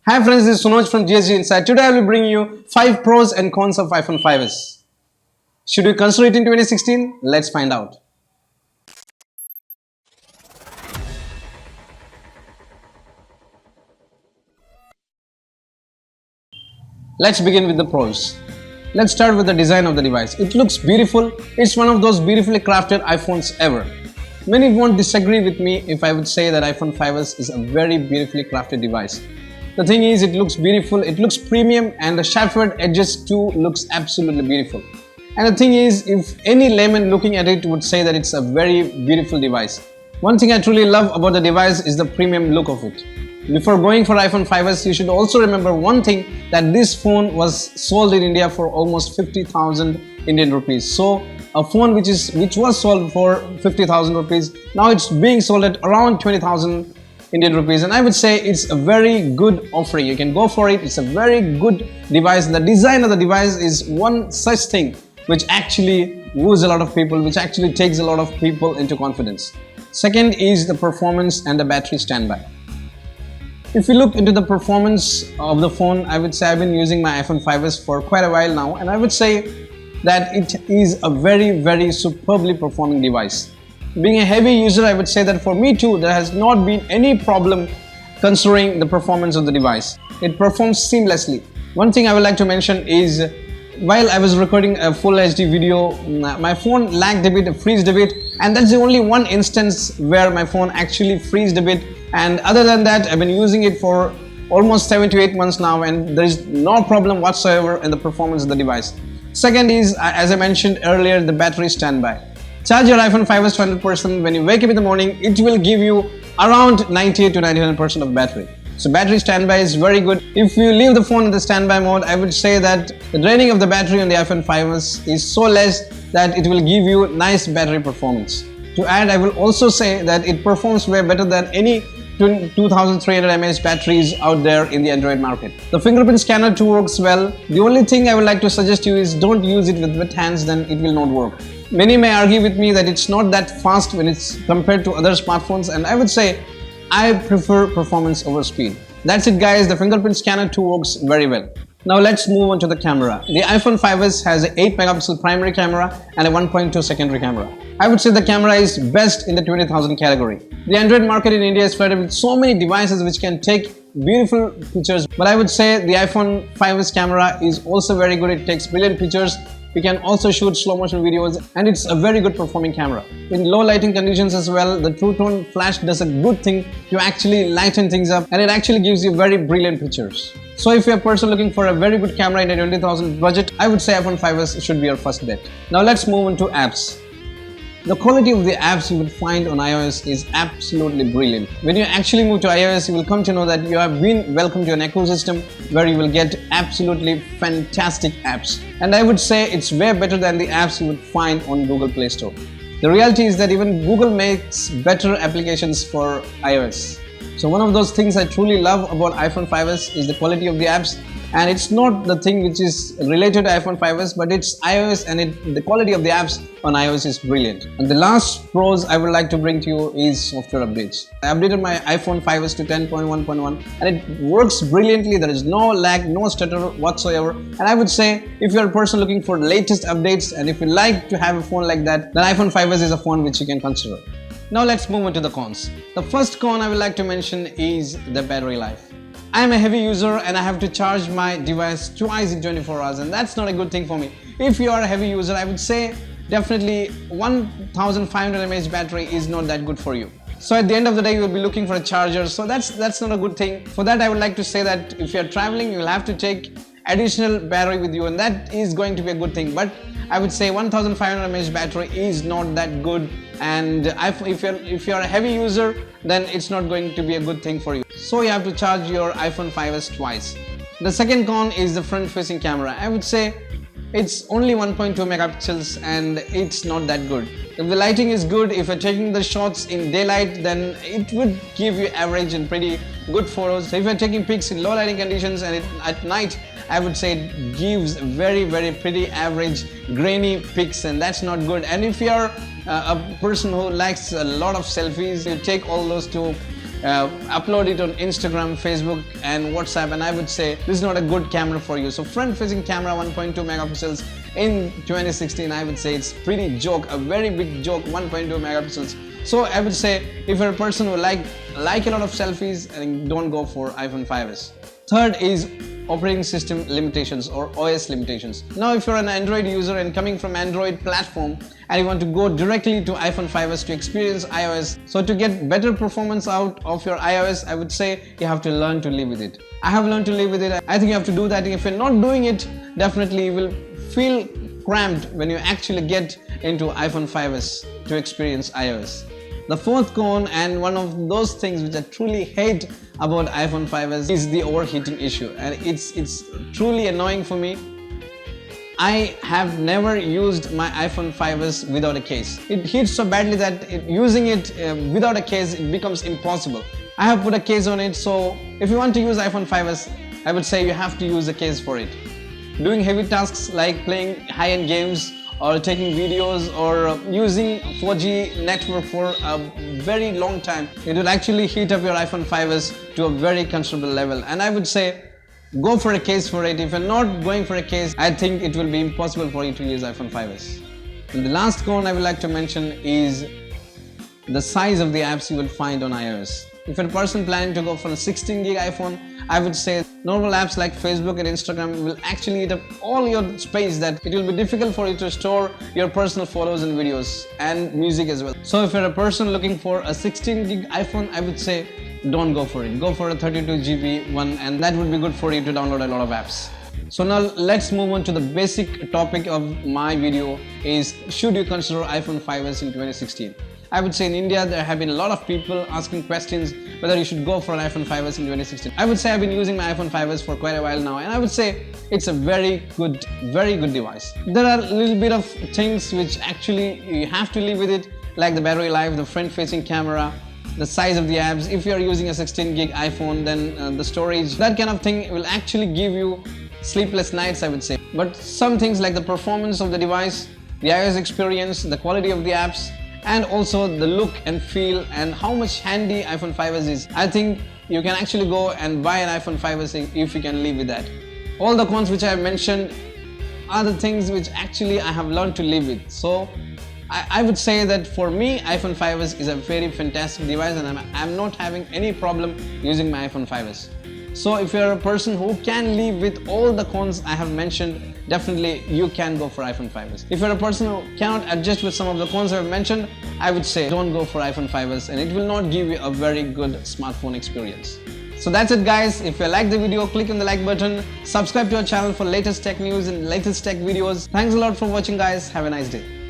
Hi friends, this is Sunoj from GSG Inside. Today I will bring you 5 pros and cons of iPhone 5s. Should we consider it in 2016? Let's find out. Let's begin with the pros. Let's start with the design of the device. It looks beautiful. It's one of those beautifully crafted iPhones ever. Many won't disagree with me if I would say that iPhone 5s is a very beautifully crafted device. The thing is, it looks beautiful, it looks premium, and the chamfered edges too looks absolutely beautiful. And the thing is, if any layman looking at it would say that it's a very beautiful device. One thing I truly love about the device is the premium look of it. Before going for iPhone 5s, you should also remember one thing, that this phone was sold in India for almost 50,000 Indian rupees. So a phone which was sold for 50,000 rupees, now it's being sold at around 20,000 Indian rupees, and I would say it's a very good offering. You can go for it. It's a very good device. The design of the device is one such thing which actually woos a lot of people, which actually takes a lot of people into confidence. Second is the performance and the battery standby. If you look into the performance of the phone, I would say I've been using my iPhone 5s for quite a while now, and I would say that it is a very superbly performing device. Being a heavy user, I would say that for me too, there has not been any problem considering the performance of the device. It performs seamlessly. One thing I would like to mention is, while I was recording a full HD video, my phone lagged a bit, freezed a bit, and that's the only one instance where my phone actually freezed a bit. And other than that, I've been using it for almost 7 to 8 months now, and there is no problem whatsoever in the performance of the device. Second is, as I mentioned earlier, the battery standby. Charge your iPhone 5s to 100%. When you wake up in the morning, it will give you around 98 to 99% of battery. So battery standby is very good. If you leave the phone in the standby mode, I would say that the draining of the battery on the iPhone 5s is so less that it will give you nice battery performance. To add, I will also say that it performs way better than any 2300 mAh batteries out there in the Android market. The fingerprint scanner too works well. The only thing I would like to suggest you is don't use it with wet hands, then it will not work. Many may argue with me that it's not that fast when it's compared to other smartphones, and I would say I prefer performance over speed. That's it guys, the fingerprint scanner too works very well. Now let's move on to the camera. The iPhone 5s has an 8 megapixel primary camera and a 1.2 secondary camera. I would say the camera is best in the 20,000 category. The Android market in India is flooded with so many devices which can take beautiful pictures, but I would say the iPhone 5s camera is also very good. It takes brilliant pictures. You can also shoot slow motion videos, and it's a very good performing camera. In low lighting conditions as well, the True Tone flash does a good thing to actually lighten things up, and it actually gives you very brilliant pictures. So if you're a person looking for a very good camera in a 20,000 budget, I would say iPhone 5s should be your first bet. Now let's move on to apps. The quality of the apps you will find on iOS is absolutely brilliant. When you actually move to iOS, you will come to know that you have been welcomed to an ecosystem where you will get absolutely fantastic apps. And I would say it's way better than the apps you would find on Google Play Store. The reality is that even Google makes better applications for iOS. So one of those things I truly love about iPhone 5s is the quality of the apps. And it's not the thing which is related to iPhone 5s, but it's iOS, and the quality of the apps on iOS is brilliant. And the last pros I would like to bring to you is software updates. I updated my iPhone 5s to 10.1.1 and it works brilliantly. There is no lag, no stutter whatsoever. And I would say if you're a person looking for the latest updates, and if you like to have a phone like that, then iPhone 5s is a phone which you can consider. Now let's move on to the cons. The first con I would like to mention is the battery life. I am a heavy user and I have to charge my device twice in 24 hours, and that's not a good thing for me. If you are a heavy user, I would say definitely 1500 mAh battery is not that good for you. So at the end of the day, you will be looking for a charger, so that's not a good thing. For that, I would like to say that if you are traveling, you will have to take additional battery with you, and that is going to be a good thing. But I would say 1500 mAh battery is not that good, and if you're a heavy user, then it's not going to be a good thing for you. So you have to charge your iPhone 5s twice. The second con is the front facing camera. I would say it's only 1.2 megapixels and it's not that good. If the lighting is good, if you're taking the shots in daylight, then it would give you average and pretty good photos. So if you're taking pics in low lighting conditions and at night, I would say it gives very pretty average grainy pics, and that's not good. And if you're a person who likes a lot of selfies, you take all those to upload it on Instagram, Facebook and WhatsApp, and I would say this is not a good camera for you. So front facing camera 1.2 megapixels in 2016, I would say it's pretty joke, a very big joke, 1.2 megapixels. So I would say if you're a person who like a lot of selfies, and don't go for iPhone 5s. Third is operating system limitations or OS limitations. Now if you're an Android user and coming from Android platform and you want to go directly to iPhone 5s to experience iOS, so to get better performance out of your iOS, I would say you have to learn to live with it. I have learned to live with it. I think you have to do that. If you're not doing it, definitely you will feel cramped when you actually get into iPhone 5s to experience iOS. The fourth con, and one of those things which I truly hate about iPhone 5s, is the overheating issue, and it's truly annoying for me. I have never used my iPhone 5s without a case. It heats so badly that using it without a case, it becomes impossible. I have put a case on it, so if you want to use iPhone 5s, I would say you have to use a case for it. Doing heavy tasks like playing high-end games or taking videos or using 4G network for a very long time, it will actually heat up your iPhone 5s to a very considerable level. And I would say go for a case for it. If you're not going for a case, I think it will be impossible for you to use iPhone 5s. And the last con I would like to mention is the size of the apps you will find on iOS. If you're a person planning to go for a 16 gig iPhone, I would say normal apps like Facebook and Instagram will actually eat up all your space, that it will be difficult for you to store your personal photos and videos and music as well. So if you're a person looking for a 16 gig iPhone, I would say don't go for it. Go for a 32 GB one, and that would be good for you to download a lot of apps. So now let's move on to the basic topic of my video, is should you consider iPhone 5s in 2016? I would say in India there have been a lot of people asking questions whether you should go for an iPhone 5s in 2016. I would say I've been using my iPhone 5s for quite a while now, and I would say it's a very good device. There are a little bit of things which actually you have to live with it, like the battery life, the front-facing camera, the size of the apps. If you're using a 16 gig iPhone, then the storage, that kind of thing will actually give you sleepless nights, I would say. But some things like the performance of the device, the iOS experience, the quality of the apps, and also the look and feel and how much handy iPhone 5s is, I think you can actually go and buy an iPhone 5s if you can live with that. All the cons which I have mentioned are the things which actually I have learned to live with. So I would say that for me, iPhone 5s is a very fantastic device, and I'm not having any problem using my iPhone 5s. So if you're a person who can live with all the cons I have mentioned, definitely you can go for iPhone 5s. If you're a person who cannot adjust with some of the cons I've mentioned, I would say don't go for iPhone 5s, and it will not give you a very good smartphone experience. So that's it guys. If you like the video, click on the like button, subscribe to our channel for latest tech news and latest tech videos. Thanks a lot for watching guys. Have a nice day.